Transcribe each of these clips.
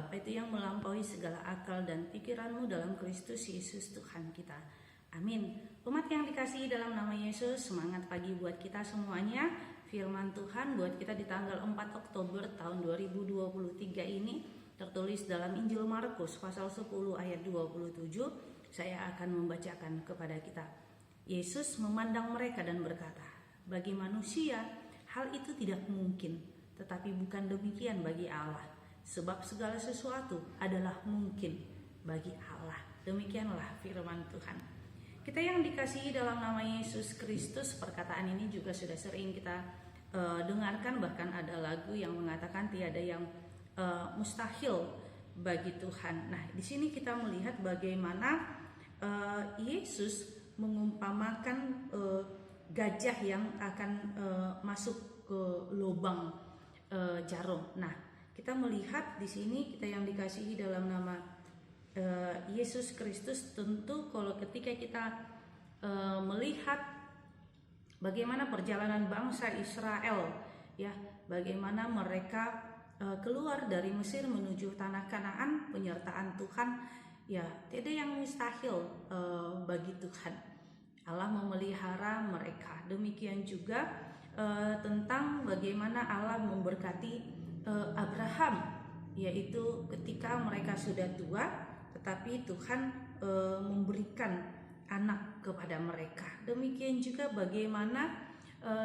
Bapa itu yang melampaui segala akal dan pikiranmu dalam Kristus Yesus Tuhan kita. Amin. Umat yang dikasihi dalam nama Yesus, semangat pagi buat kita semuanya. Firman Tuhan buat kita di tanggal 4 Oktober tahun 2023 ini tertulis dalam Injil Markus pasal 10 ayat 27. Saya akan membacakan kepada kita. Yesus memandang mereka dan berkata, bagi manusia hal itu tidak mungkin, tetapi bukan demikian bagi Allah. Sebab segala sesuatu adalah mungkin bagi Allah. Demikianlah firman Tuhan. Kita yang dikasihi dalam nama Yesus Kristus, perkataan ini juga sudah sering kita dengarkan. Bahkan ada lagu yang mengatakan tiada yang mustahil bagi Tuhan. Nah, di sini kita melihat bagaimana Yesus mengumpamakan gajah yang akan masuk ke lubang jarum. Nah, kita melihat di sini, kita yang dikasihi dalam nama Yesus Kristus, tentu kalau ketika kita melihat bagaimana perjalanan bangsa Israel, ya, bagaimana mereka keluar dari Mesir menuju tanah Kanaan, penyertaan Tuhan, ya, tidak yang mustahil bagi Tuhan. Allah memelihara mereka. Demikian juga tentang bagaimana Allah memberkati Abraham, yaitu ketika mereka sudah tua, tetapi Tuhan memberikan anak kepada mereka. Demikian juga bagaimana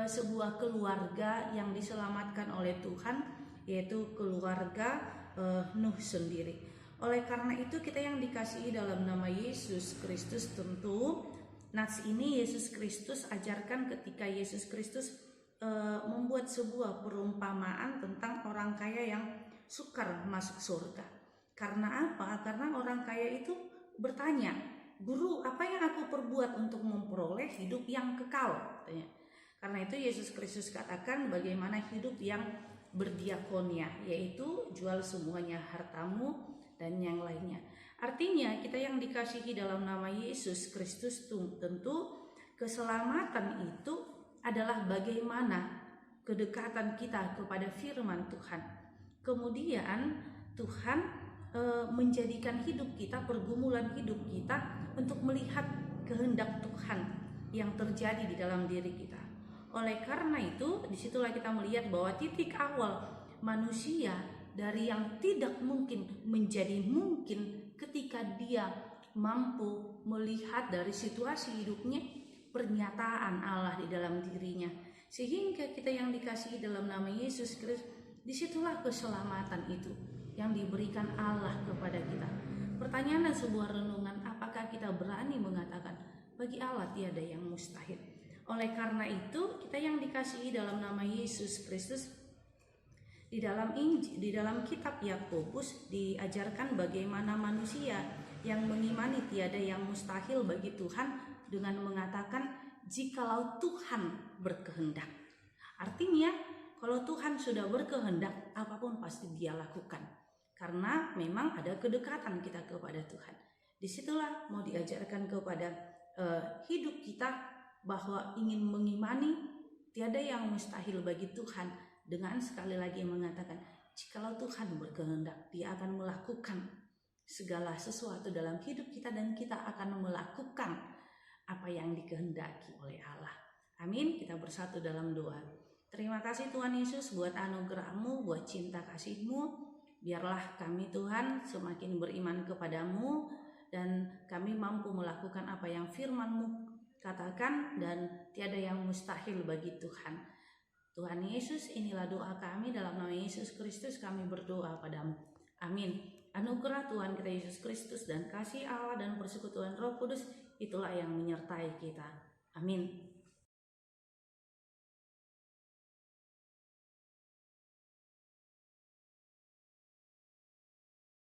sebuah keluarga yang diselamatkan oleh Tuhan, yaitu keluarga Nuh sendiri. Oleh karena itu kita yang dikasihi dalam nama Yesus Kristus, tentu nats ini Yesus Kristus ajarkan ketika Yesus Kristus membuat sebuah perumpamaan tentang orang kaya yang sukar masuk surga. Karena apa? Karena orang kaya itu bertanya, Guru, apa yang aku perbuat untuk memperoleh hidup yang kekal? Katanya. Karena itu Yesus Kristus katakan bagaimana hidup yang berdiakonia, yaitu jual semuanya hartamu dan yang lainnya. Artinya kita yang dikasihi dalam nama Yesus Kristus, tentu keselamatan itu adalah bagaimana kedekatan kita kepada firman Tuhan. Kemudian Tuhan menjadikan hidup kita, pergumulan hidup kita untuk melihat kehendak Tuhan yang terjadi di dalam diri kita. Oleh karena itu, disitulah kita melihat bahwa titik awal manusia dari yang tidak mungkin menjadi mungkin ketika dia mampu melihat dari situasi hidupnya pernyataan Allah di dalam dirinya, sehingga kita yang dikasihi dalam nama Yesus Kristus, disitulah keselamatan itu yang diberikan Allah kepada kita. Pertanyaan dan sebuah renungan, apakah kita berani mengatakan bagi Allah tiada yang mustahil? Oleh karena itu kita yang dikasihi dalam nama Yesus Kristus, di dalam Injil, di dalam kitab Yakobus diajarkan bagaimana manusia yang mengimani tiada yang mustahil bagi Tuhan dengan mengatakan jikalau Tuhan berkehendak. Artinya kalau Tuhan sudah berkehendak, apapun pasti Dia lakukan. Karena memang ada kedekatan kita kepada Tuhan. Disitulah mau diajarkan kepada hidup kita bahwa ingin mengimani tiada yang mustahil bagi Tuhan, dengan sekali lagi mengatakan jikalau Tuhan berkehendak, Dia akan melakukan segala sesuatu dalam hidup kita dan kita akan melakukan apa yang dikehendaki oleh Allah. Amin. Kita bersatu dalam doa. Terima kasih Tuhan Yesus buat anugerah-Mu, buat cinta kasih-Mu. Biarlah kami Tuhan semakin beriman kepadamu dan kami mampu melakukan apa yang firman-Mu katakan dan tiada yang mustahil bagi Tuhan. Tuhan Yesus, inilah doa kami dalam nama Yesus Kristus kami berdoa padamu. Amin. Anugerah Tuhan kita Yesus Kristus dan kasih Allah dan persekutuan Roh Kudus itulah yang menyertai kita. Amin.